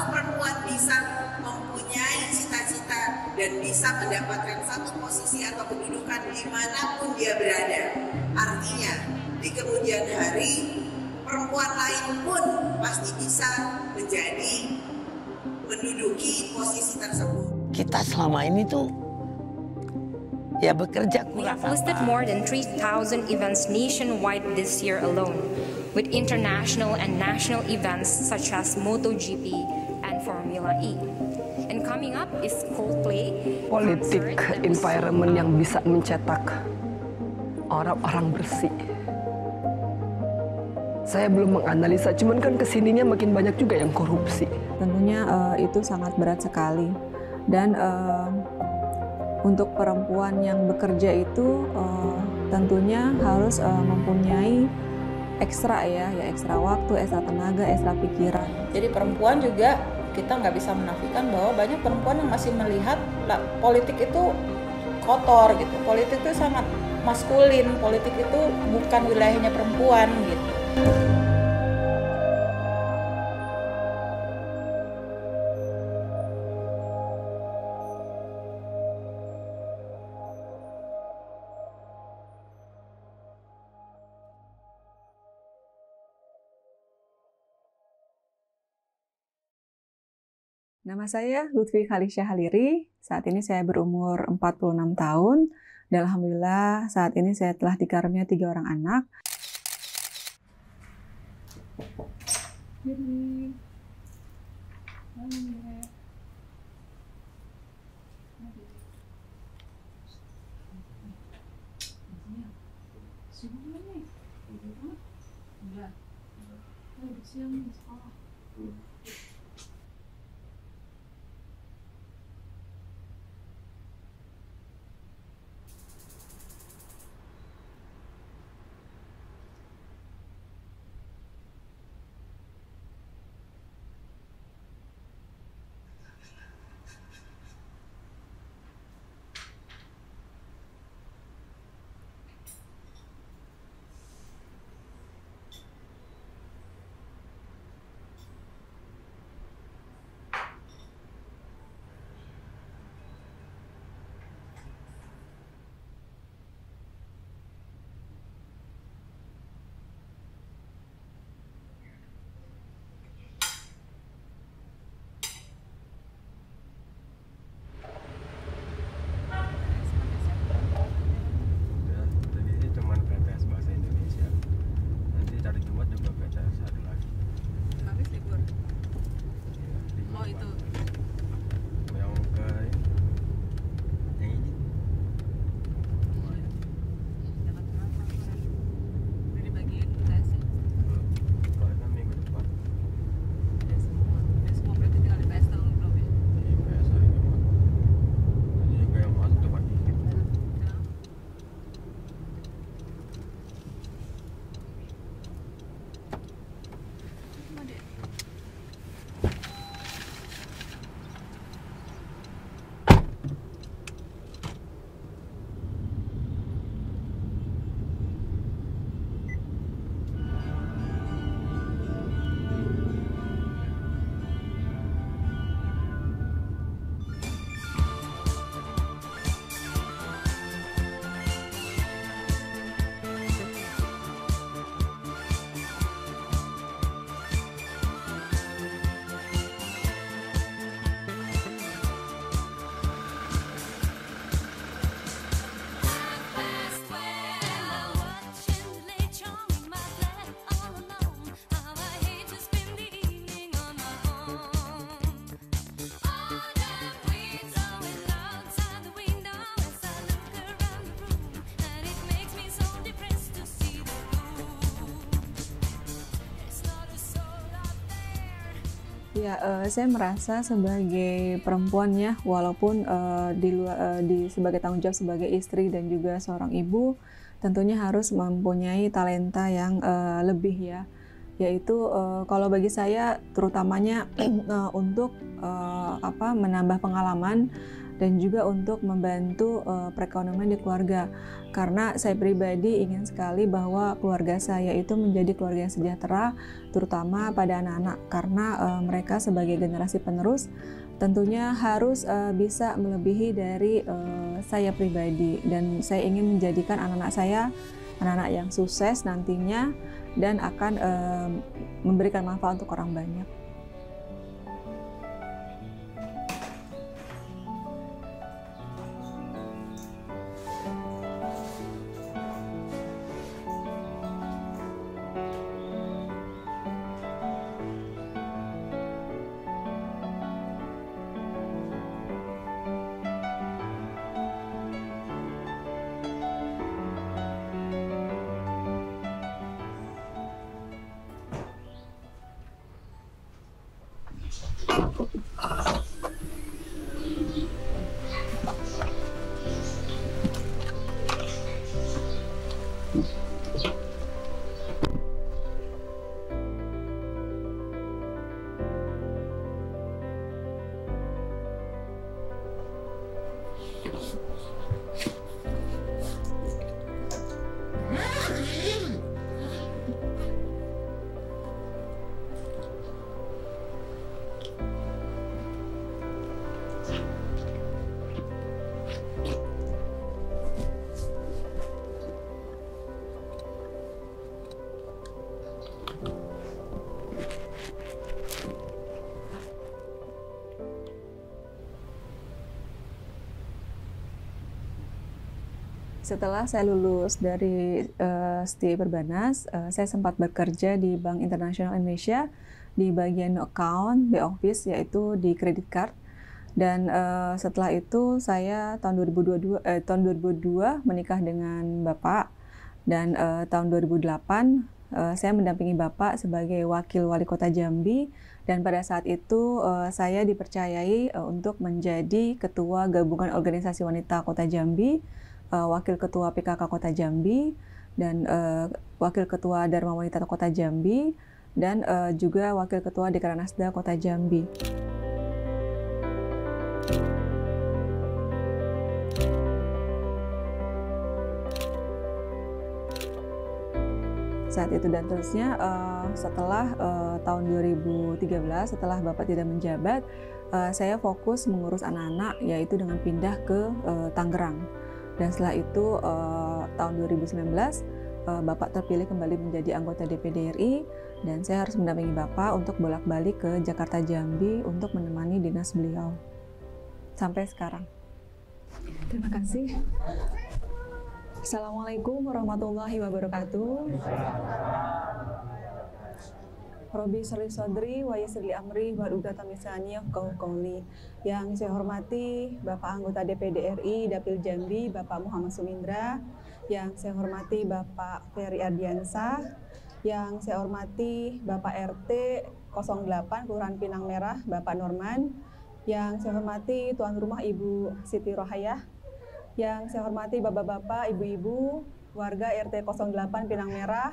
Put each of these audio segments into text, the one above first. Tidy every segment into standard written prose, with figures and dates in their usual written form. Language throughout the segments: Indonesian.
Kalau perempuan bisa mempunyai cita-cita dan bisa mendapatkan satu posisi atau kedudukan dimanapun dia berada, artinya di kemudian hari perempuan lain pun pasti bisa menduduki posisi tersebut. Kita selama ini tuh ya bekerja We kurang have hosted apa. more than 3,000 events nationwide this year alone, with international and national events such as MotoGP and Formula E. And coming up is Coldplay. Politik environment yang bisa mencetak orang-orang bersih. Saya belum menganalisa, cuman kan kesininya makin banyak juga yang korupsi. Tentunya itu sangat berat sekali. Dan untuk perempuan yang bekerja itu tentunya harus mempunyai ekstra ekstra waktu, ekstra tenaga, ekstra pikiran. Jadi perempuan juga kita nggak bisa menafikan bahwa banyak perempuan yang masih melihat politik itu kotor gitu. Politik itu sangat maskulin, politik itu bukan wilayahnya perempuan gitu. Nama saya Lutfi Khalisya Haliri. Saat ini saya berumur 46 tahun. Dan alhamdulillah saat ini saya telah dikaruniai 3 orang anak. Ya, saya merasa sebagai perempuan ya, walaupun sebagai tanggung jawab sebagai istri dan juga seorang ibu, tentunya harus mempunyai talenta yang lebih ya, yaitu kalau bagi saya terutamanya untuk menambah pengalaman dan juga untuk membantu perekonomian di keluarga. Karena saya pribadi ingin sekali bahwa keluarga saya itu menjadi keluarga yang sejahtera, terutama pada anak-anak, karena mereka sebagai generasi penerus tentunya harus bisa melebihi dari saya pribadi, dan saya ingin menjadikan anak-anak saya anak-anak yang sukses nantinya dan akan memberikan manfaat untuk orang banyak. Setelah saya lulus dari STI Perbanas, saya sempat bekerja di Bank Internasional Indonesia di bagian account, back office, yaitu di credit card. Dan setelah itu saya tahun 2002 menikah dengan Bapak, dan tahun 2008 saya mendampingi Bapak sebagai wakil wali kota Jambi, dan pada saat itu saya dipercayai untuk menjadi ketua gabungan organisasi wanita kota Jambi, wakil ketua PKK Kota Jambi, dan wakil ketua Dharma Wanita Kota Jambi, dan juga wakil ketua Dekranasda Kota Jambi. Saat itu dan terusnya setelah tahun 2013, setelah Bapak tidak menjabat, saya fokus mengurus anak-anak, yaitu dengan pindah ke Tangerang. Dan setelah itu tahun 2019 Bapak terpilih kembali menjadi anggota DPD RI, dan saya harus mendampingi Bapak untuk bolak-balik ke Jakarta Jambi untuk menemani dinas beliau sampai sekarang. Terima kasih. Assalamualaikum warahmatullahi wabarakatuh. Robi sholli sodri wa yassir li amri wa hlul lisani yafqahu qawli. Yang saya hormati Bapak anggota DPD RI Dapil Jambi, Bapak Muhammad Sumindra. Yang saya hormati Bapak Ferry Ardiansah. Yang saya hormati Bapak RT 08 Kelurahan Pinang Merah, Bapak Norman. Yang saya hormati tuan rumah Ibu Siti Rohayah. Yang saya hormati bapak-bapak, ibu-ibu, warga RT 08 Pinang Merah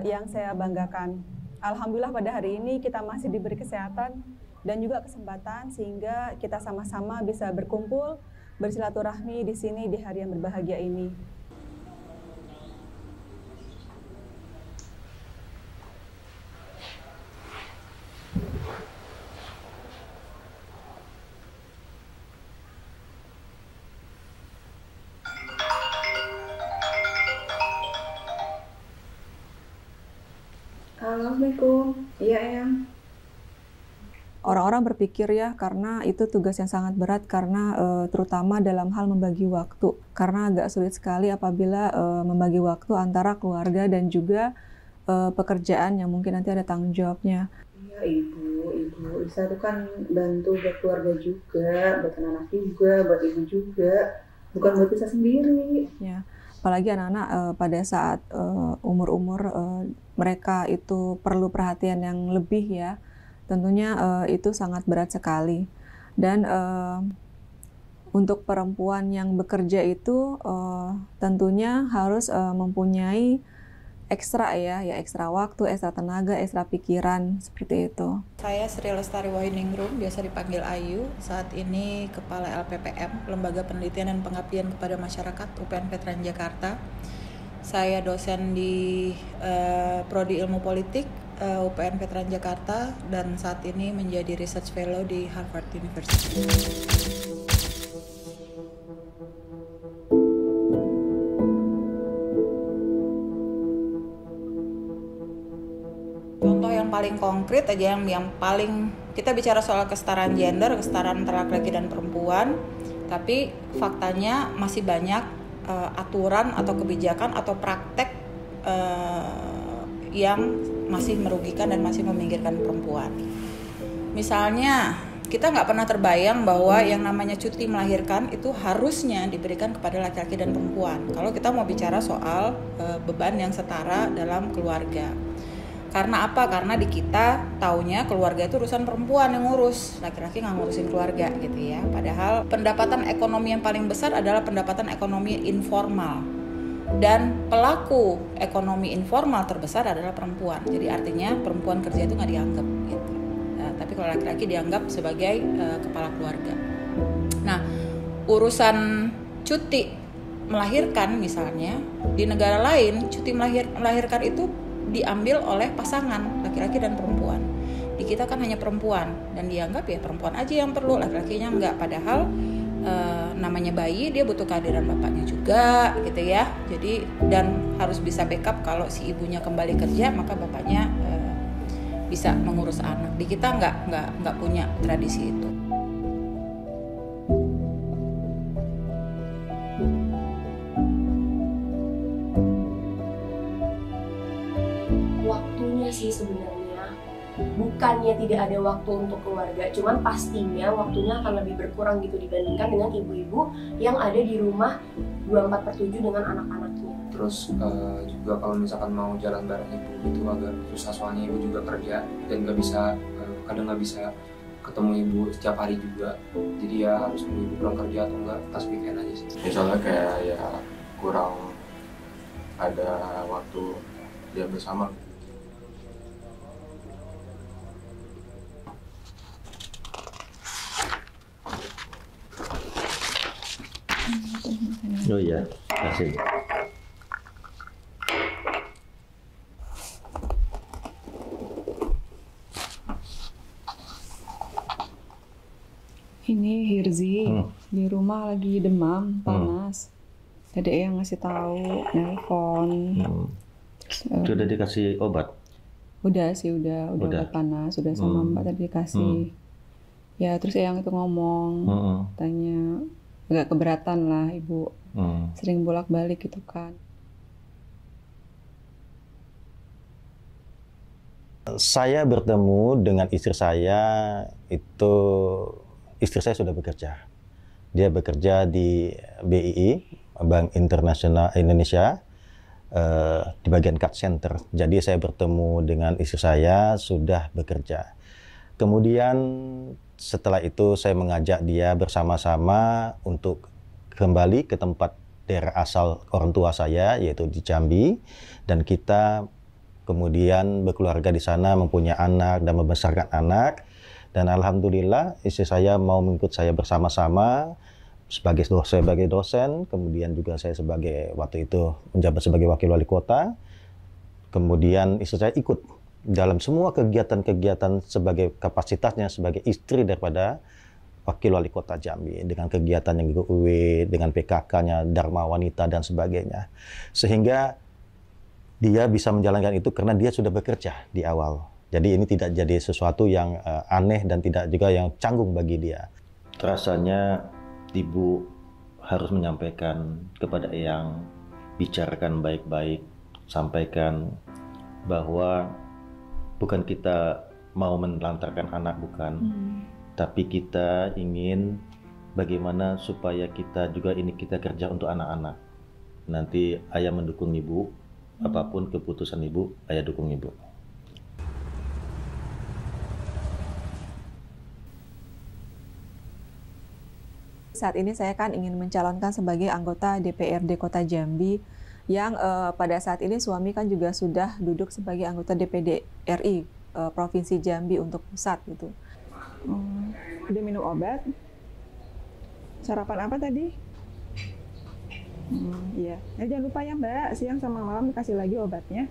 yang saya banggakan. Alhamdulillah pada hari ini kita masih diberi kesehatan dan juga kesempatan sehingga kita sama-sama bisa berkumpul, bersilaturahmi di sini di hari yang berbahagia ini. Assalamualaikum. Iya, Eyang. Orang-orang berpikir ya, karena itu tugas yang sangat berat, karena terutama dalam hal membagi waktu. Karena agak sulit sekali apabila membagi waktu antara keluarga dan juga pekerjaan yang mungkin nanti ada tanggung jawabnya. Iya, Ibu Isa itu kan bantu buat keluarga juga, buat anak-anak juga, buat Ibu juga, bukan buat Isa sendiri. Ya. Apalagi anak-anak pada saat umur-umur mereka itu perlu perhatian yang lebih ya, tentunya itu sangat berat sekali. Dan untuk perempuan yang bekerja itu tentunya harus mempunyai ekstra ya ekstra waktu, ekstra tenaga, ekstra pikiran, seperti itu. Saya Sri Lestari Wahyuningrum, biasa dipanggil Ayu. Saat ini Kepala LPPM, Lembaga Penelitian dan Pengabdian kepada Masyarakat UPN Veteran Jakarta. Saya dosen di Prodi Ilmu Politik UPN Veteran Jakarta dan saat ini menjadi Research Fellow di Harvard University. Contoh yang paling konkret aja, yang paling kita bicara soal kesetaraan gender, kesetaraan antara laki-laki dan perempuan, tapi faktanya masih banyak aturan atau kebijakan atau praktek yang masih merugikan dan masih meminggirkan perempuan. Misalnya kita nggak pernah terbayang bahwa yang namanya cuti melahirkan itu harusnya diberikan kepada laki-laki dan perempuan. Kalau kita mau bicara soal beban yang setara dalam keluarga. Karena apa? Karena di kita taunya keluarga itu urusan perempuan yang ngurus, laki-laki nggak ngurusin keluarga gitu ya. Padahal pendapatan ekonomi yang paling besar adalah pendapatan ekonomi informal. Dan pelaku ekonomi informal terbesar adalah perempuan. Jadi artinya perempuan kerja itu nggak dianggap gitu. Tapi kalau laki-laki dianggap sebagai kepala keluarga. Nah, urusan cuti melahirkan misalnya, di negara lain cuti melahirkan itu diambil oleh pasangan laki-laki dan perempuan. Di kita kan hanya perempuan dan dianggap ya perempuan aja yang perlu, laki-lakinya enggak. Padahal namanya bayi dia butuh kehadiran bapaknya juga gitu ya. Jadi dan harus bisa backup kalau si ibunya kembali kerja maka bapaknya bisa mengurus anak. Di kita enggak punya tradisi itu. Sih sebenarnya bukannya tidak ada waktu untuk keluarga, cuman pastinya waktunya akan lebih berkurang gitu dibandingkan dengan ibu-ibu yang ada di rumah 24/7 dengan anak-anaknya. Terus juga kalau misalkan mau jalan bareng ibu itu agak susah, soalnya ibu juga kerja dan kadang nggak bisa ketemu ibu setiap hari juga, jadi ya harus nunggu ibu pulang kerja atau enggak pas weekend aja sih. Misalnya kayak ya kurang ada waktu dia bersama. Oh iya, kasih. Ini Hirzi di rumah lagi demam, panas. Ada yang ngasih tahu, nelpon. Sudah dikasih obat? Udah sih, udah obat panas, udah sama Mbak tadi dikasih. Ya terus yang itu ngomong, tanya agak keberatan lah ibu, sering bolak-balik gitu kan. Saya bertemu dengan istri saya itu, istri saya sudah bekerja. Dia bekerja di BII, Bank Internasional Indonesia, di bagian card center. Jadi saya bertemu dengan istri saya sudah bekerja. Kemudian setelah itu saya mengajak dia bersama-sama untuk kembali ke tempat daerah asal orang tua saya, yaitu di Jambi, dan kita kemudian berkeluarga di sana, mempunyai anak dan membesarkan anak. Dan alhamdulillah istri saya mau mengikut saya bersama-sama sebagai dosen, kemudian juga saya sebagai waktu itu menjabat sebagai wakil wali kota. Kemudian istri saya ikut dalam semua kegiatan-kegiatan sebagai kapasitasnya sebagai istri daripada wakil wali kota Jambi, dengan kegiatan yang GUW, dengan PKK-nya, Dharma Wanita dan sebagainya. Sehingga dia bisa menjalankan itu karena dia sudah bekerja di awal. Jadi ini tidak jadi sesuatu yang aneh dan tidak juga yang canggung bagi dia. Rasanya ibu harus menyampaikan kepada Eyang, bicarakan baik-baik, sampaikan bahwa bukan kita mau menelantarkan anak, bukan. Tapi kita ingin bagaimana supaya kita juga ini kita kerja untuk anak-anak. Nanti ayah mendukung ibu, apapun keputusan ibu, ayah dukung ibu. Saat ini saya kan ingin mencalonkan sebagai anggota DPRD Kota Jambi yang pada saat ini suami kan juga sudah duduk sebagai anggota DPD RI Provinsi Jambi untuk pusat gitu. Udah minum obat? Sarapan apa tadi? Iya. Jangan lupa ya Mbak, siang sama malam dikasih lagi obatnya.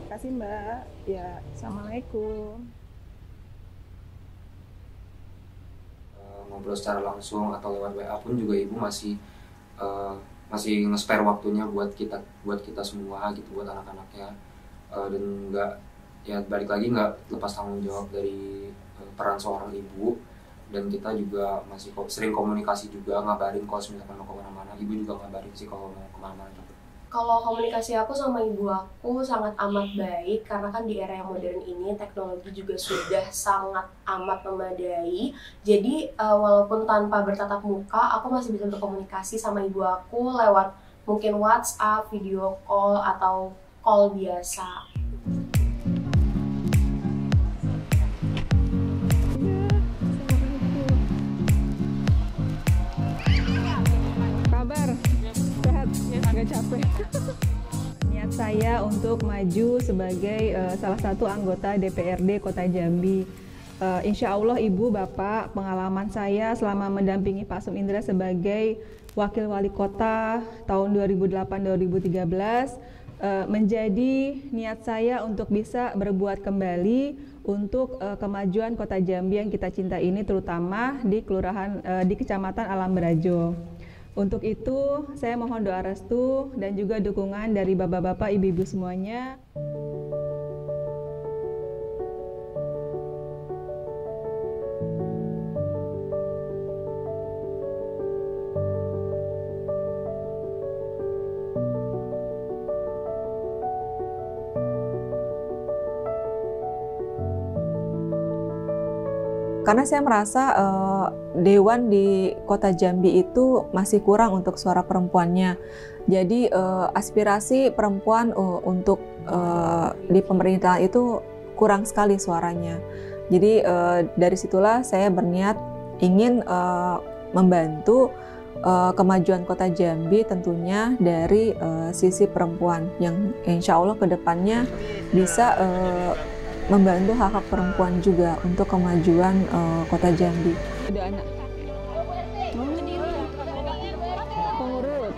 Kasih Mbak. Ya, Assalamualaikum. Ngobrol secara langsung atau lewat WA pun juga ibu masih nge-spare waktunya buat kita semua gitu, buat anak-anaknya, dan nggak, ya balik lagi nggak lepas tanggung jawab dari peran seorang ibu. Dan kita juga masih sering komunikasi juga, ngabarin kalau misalkan mau kemana-mana, ibu juga ngabarin sih kalau mau kemana-mana juga. Kalau komunikasi aku sama ibu aku sangat amat baik, karena kan di era yang modern ini teknologi juga sudah sangat amat memadai. Jadi walaupun tanpa bertatap muka, aku masih bisa berkomunikasi sama ibu aku lewat mungkin WhatsApp, video call, atau call biasa. Kabar? Sehat? Nggak capek? Niat saya untuk maju sebagai salah satu anggota DPRD Kota Jambi. Insya Allah Ibu, Bapak, pengalaman saya selama mendampingi Pak Sum Indra sebagai Wakil Wali Kota tahun 2008-2013 menjadi niat saya untuk bisa berbuat kembali untuk kemajuan Kota Jambi yang kita cinta ini, terutama di di Kecamatan Alam Berajo. Untuk itu, saya mohon doa restu dan juga dukungan dari bapak-bapak, ibu-ibu semuanya. Karena saya merasa dewan di Kota Jambi itu masih kurang untuk suara perempuannya. Jadi aspirasi perempuan untuk di pemerintahan itu kurang sekali suaranya. Jadi dari situlah saya berniat ingin membantu kemajuan Kota Jambi, tentunya dari sisi perempuan yang insya Allah kedepannya bisa membantu hak-hak perempuan juga untuk kemajuan Kota Jambi. Udah anak. Pengurus.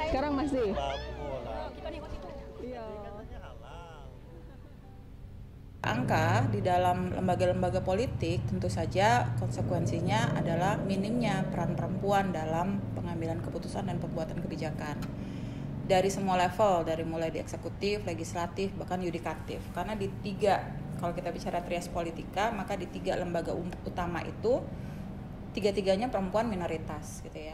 Sekarang masih. Angka di dalam lembaga-lembaga politik tentu saja konsekuensinya adalah minimnya peran perempuan dalam pengambilan keputusan dan pembuatan kebijakan. Dari semua level, dari mulai di eksekutif, legislatif, bahkan yudikatif. Karena di tiga, kalau kita bicara trias politika, maka di tiga lembaga utama itu, tiga-tiganya perempuan minoritas gitu ya.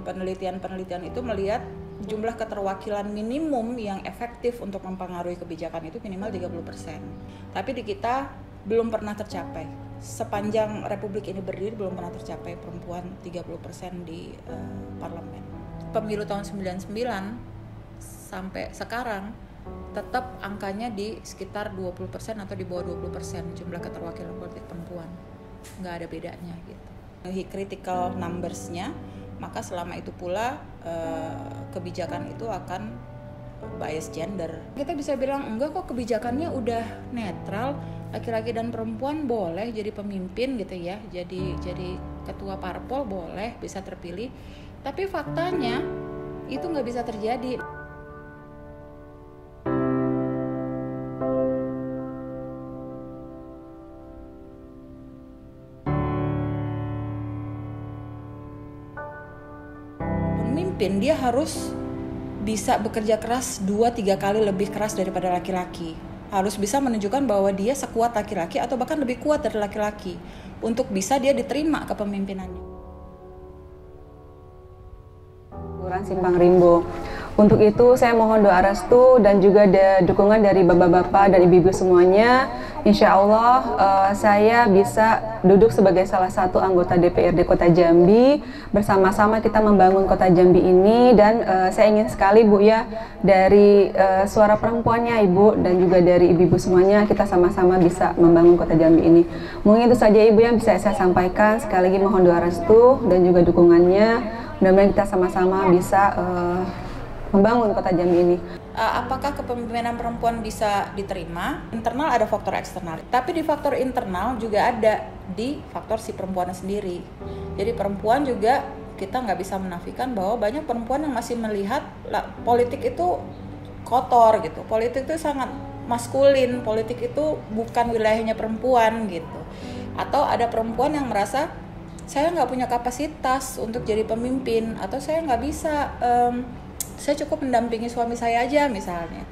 Penelitian-penelitian itu melihat jumlah keterwakilan minimum yang efektif untuk mempengaruhi kebijakan itu minimal 30%. Tapi di kita belum pernah tercapai. Sepanjang Republik ini berdiri belum pernah tercapai perempuan 30% di parlemen. Pemilu tahun 99 sampai sekarang tetap angkanya di sekitar 20% atau di bawah 20% jumlah keterwakilan politik perempuan. Nggak ada bedanya gitu. Critical numbers-nya, maka selama itu pula kebijakan itu akan bias gender. Kita bisa bilang enggak kok, kebijakannya udah netral, laki-laki dan perempuan boleh jadi pemimpin gitu ya, jadi ketua parpol boleh, bisa terpilih. Tapi faktanya itu nggak bisa terjadi. Pemimpin dia harus bisa bekerja keras 2-3 kali lebih keras daripada laki-laki. Harus bisa menunjukkan bahwa dia sekuat laki-laki atau bahkan lebih kuat dari laki-laki untuk bisa dia diterima kepemimpinannya. Kelurahan Simpang Rimbo. Untuk itu saya mohon doa restu dan juga dukungan dari bapak-bapak dan ibu-ibu semuanya insya Allah saya bisa duduk sebagai salah satu anggota DPRD Kota Jambi. Bersama-sama kita membangun Kota Jambi ini, dan saya ingin sekali Bu ya, dari suara perempuannya Ibu dan juga dari ibu-ibu semuanya, kita sama-sama bisa membangun Kota Jambi ini. Mungkin itu saja Ibu yang bisa saya sampaikan. Sekali lagi mohon doa restu dan juga dukungannya. Mudah-mudahan kita sama-sama bisa membangun Kota Jambi ini. Apakah kepemimpinan perempuan bisa diterima? Internal ada faktor eksternal, tapi di faktor internal juga ada di faktor si perempuannya sendiri. Jadi perempuan juga kita nggak bisa menafikan bahwa banyak perempuan yang masih melihat politik itu kotor gitu. Politik itu sangat maskulin, politik itu bukan wilayahnya perempuan gitu. Atau ada perempuan yang merasa saya nggak punya kapasitas untuk jadi pemimpin, atau saya nggak bisa, saya cukup mendampingi suami saya aja misalnya.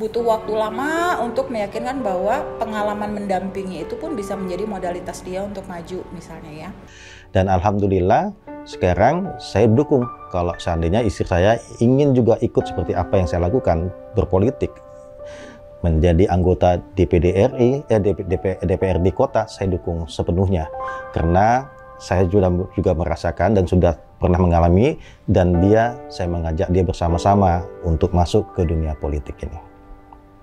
Butuh waktu lama untuk meyakinkan bahwa pengalaman mendampingi itu pun bisa menjadi modalitas dia untuk maju misalnya ya. Dan alhamdulillah sekarang saya dukung kalau seandainya istri saya ingin juga ikut seperti apa yang saya lakukan, berpolitik, menjadi anggota DPRD kota, saya dukung sepenuhnya. Karena saya juga merasakan dan sudah pernah mengalami, dan saya mengajak dia bersama-sama untuk masuk ke dunia politik ini.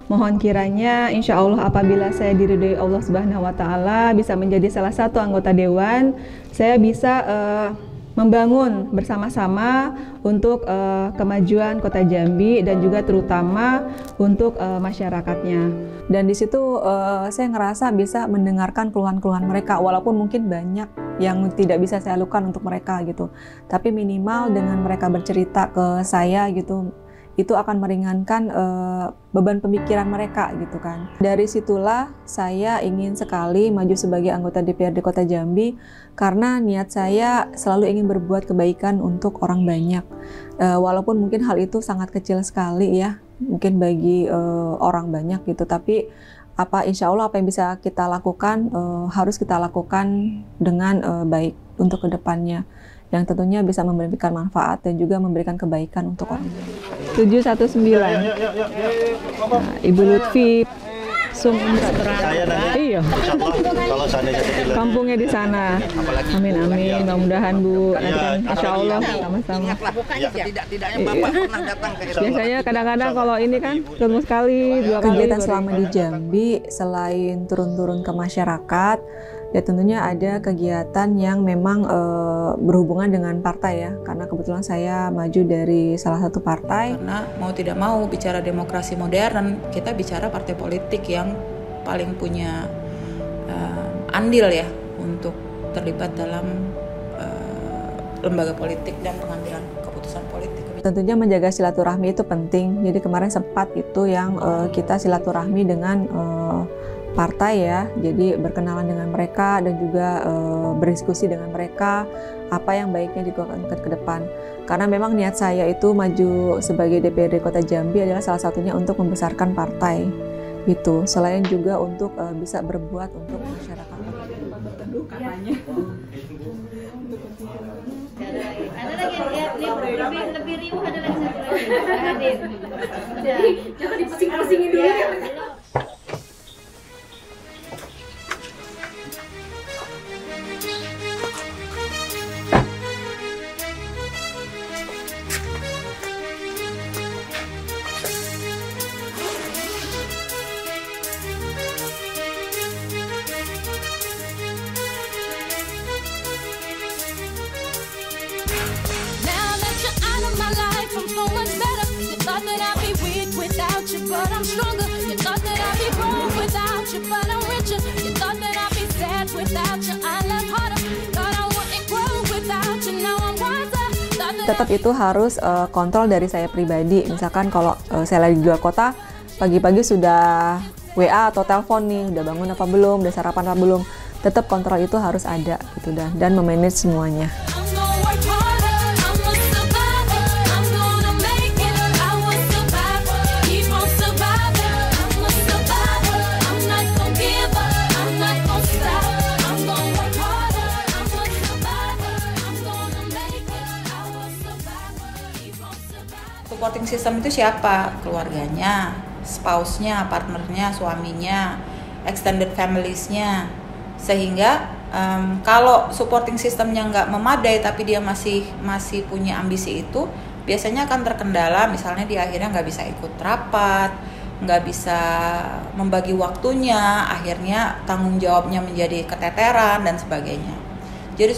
Mohon kiranya insya Allah apabila saya diridhoi Allah Subhanahu wa Ta'ala bisa menjadi salah satu anggota dewan, saya bisa membangun bersama-sama untuk kemajuan Kota Jambi dan juga terutama untuk masyarakatnya. Dan di situ saya ngerasa bisa mendengarkan keluhan-keluhan mereka, walaupun mungkin banyak yang tidak bisa saya lakukan untuk mereka gitu. Tapi minimal dengan mereka bercerita ke saya gitu, itu akan meringankan beban pemikiran mereka gitu kan. Dari situlah saya ingin sekali maju sebagai anggota DPRD Kota Jambi, karena niat saya selalu ingin berbuat kebaikan untuk orang banyak. Walaupun mungkin hal itu sangat kecil sekali ya, mungkin bagi orang banyak gitu, tapi insya Allah apa yang bisa kita lakukan harus kita lakukan dengan baik untuk kedepannya, yang tentunya bisa memberikan manfaat dan juga memberikan kebaikan untuk orang. 719. Nah, Ibu Lutfi Iya. Kalau seandainya kampungnya di sana. Amin amin. Mudah-mudahan Bu, nanti kan insya Allah sama-sama. Tidak-tidaknya Bapak pernah datang ke Biasanya kadang-kadang kalau ini kan ketemu sekali, 2 kali. Kegiatan selama di Jambi selain turun-turun ke masyarakat, ya tentunya ada kegiatan yang memang berhubungan dengan partai ya, karena kebetulan saya maju dari salah satu partai. Karena mau tidak mau bicara demokrasi modern, kita bicara partai politik yang paling punya andil ya untuk terlibat dalam lembaga politik dan pengambilan keputusan politik. Tentunya menjaga silaturahmi itu penting. Jadi kemarin sempat itu yang kita silaturahmi dengan partai ya, jadi berkenalan dengan mereka dan juga berdiskusi dengan mereka apa yang baiknya dilakukan ke depan. Karena memang niat saya itu maju sebagai DPRD Kota Jambi adalah salah satunya untuk membesarkan partai gitu. Selain juga untuk bisa berbuat untuk masyarakat. Katanya. Ada lagi yang lebih riuh, ada lagi satu lagi hadir. Jangan dipusing-pusingin dulu. But I'm stronger. You thought that I'd be broke without you, but I'm richer. You thought that I'd be sad without you. I love harder. Thought I wouldn't grow without you. Now I'm wiser. Tetap itu harus kontrol dari saya pribadi. Misalkan kalau saya lagi di luar kota, pagi-pagi sudah WA atau telepon nih, udah bangun apa belum, udah sarapan apa belum. Tetap kontrol itu harus ada gitu dan memanage semuanya. Supporting system itu siapa? Keluarganya, spouse-nya, partnernya, suaminya, extended families-nya, sehingga kalau supporting systemnya nggak memadai tapi dia masih punya ambisi itu, biasanya akan terkendala, misalnya dia akhirnya nggak bisa ikut rapat, nggak bisa membagi waktunya, akhirnya tanggung jawabnya menjadi keteteran dan sebagainya. Jadi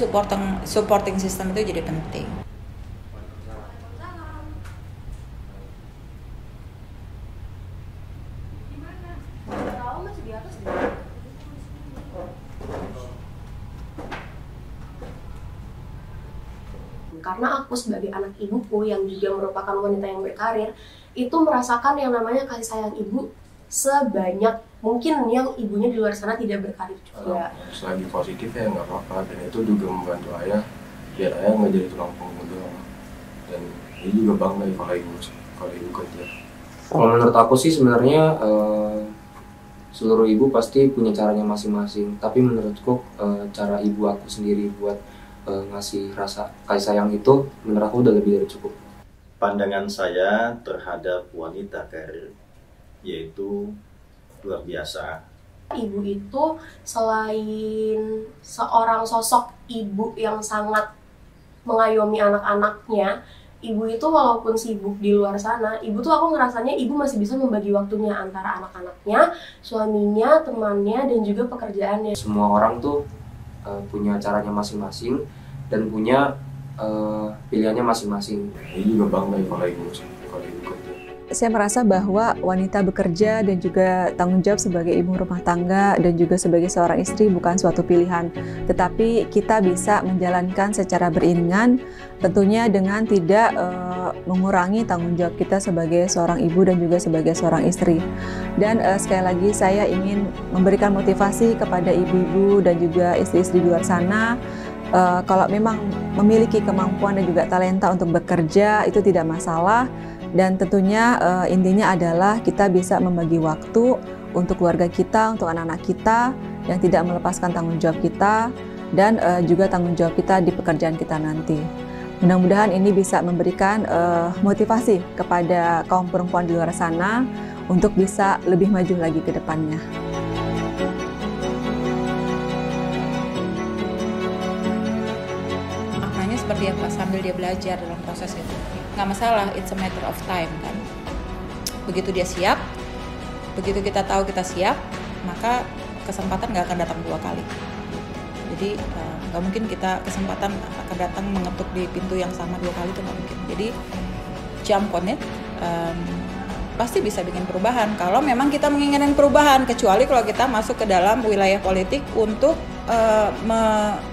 supporting system itu jadi penting. Karena aku sebagai anak ibuku yang juga merupakan wanita yang berkarir, itu merasakan yang namanya kasih sayang ibu sebanyak mungkin yang ibunya di luar sana tidak berkarir juga. Selagi positif ya nggak apa-apa, dan itu juga membantu ayah biar ayah nggak jadi tulang punggung doang. Dan ini juga bangga kalau ibu kerja. Kalau menurut aku sih sebenarnya seluruh ibu pasti punya caranya masing-masing. Tapi menurutku cara ibu aku sendiri buat ngasih rasa kasih sayang itu menurut aku udah lebih dari cukup. Pandangan saya terhadap wanita karir yaitu luar biasa. Ibu itu selain seorang sosok ibu yang sangat mengayomi anak-anaknya, ibu itu walaupun sibuk di luar sana, ibu tuh aku ngerasanya ibu masih bisa membagi waktunya antara anak-anaknya, suaminya, temannya, dan juga pekerjaannya. Semua orang tuh punya caranya masing-masing dan punya pilihannya masing-masing. Ini juga bangga kalau ibu kerja. Saya merasa bahwa wanita bekerja dan juga tanggung jawab sebagai ibu rumah tangga dan juga sebagai seorang istri bukan suatu pilihan, tetapi kita bisa menjalankan secara beriringan, tentunya dengan tidak mengurangi tanggung jawab kita sebagai seorang ibu dan juga sebagai seorang istri. Dan sekali lagi saya ingin memberikan motivasi kepada ibu-ibu dan juga istri-istri di luar sana, kalau memang memiliki kemampuan dan juga talenta untuk bekerja itu tidak masalah. Dan tentunya intinya adalah kita bisa membagi waktu untuk keluarga kita, untuk anak-anak kita yang tidak melepaskan tanggung jawab kita dan juga tanggung jawab kita di pekerjaan kita nanti. Mudah-mudahan ini bisa memberikan motivasi kepada kaum perempuan di luar sana untuk bisa lebih maju lagi ke depannya. Maknanya seperti apa sambil dia belajar dalam proses itu. Nggak masalah, it's a matter of time kan. Begitu dia siap, begitu kita tahu kita siap, maka kesempatan nggak akan datang dua kali. Jadi nggak mungkin kesempatan akan datang mengetuk di pintu yang sama dua kali, itu nggak mungkin. Jadi jump on it, pasti bisa bikin perubahan. Kalau memang kita menginginkan perubahan, kecuali kalau kita masuk ke dalam wilayah politik untuk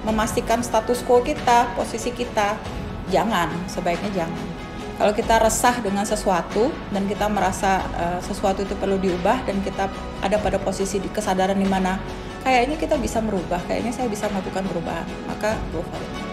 memastikan status quo kita, posisi kita, jangan, sebaiknya jangan. Kalau kita resah dengan sesuatu dan kita merasa sesuatu itu perlu diubah dan kita ada pada posisi di kesadaran di mana kayaknya kita bisa merubah, kayaknya saya bisa melakukan perubahan, maka go for it.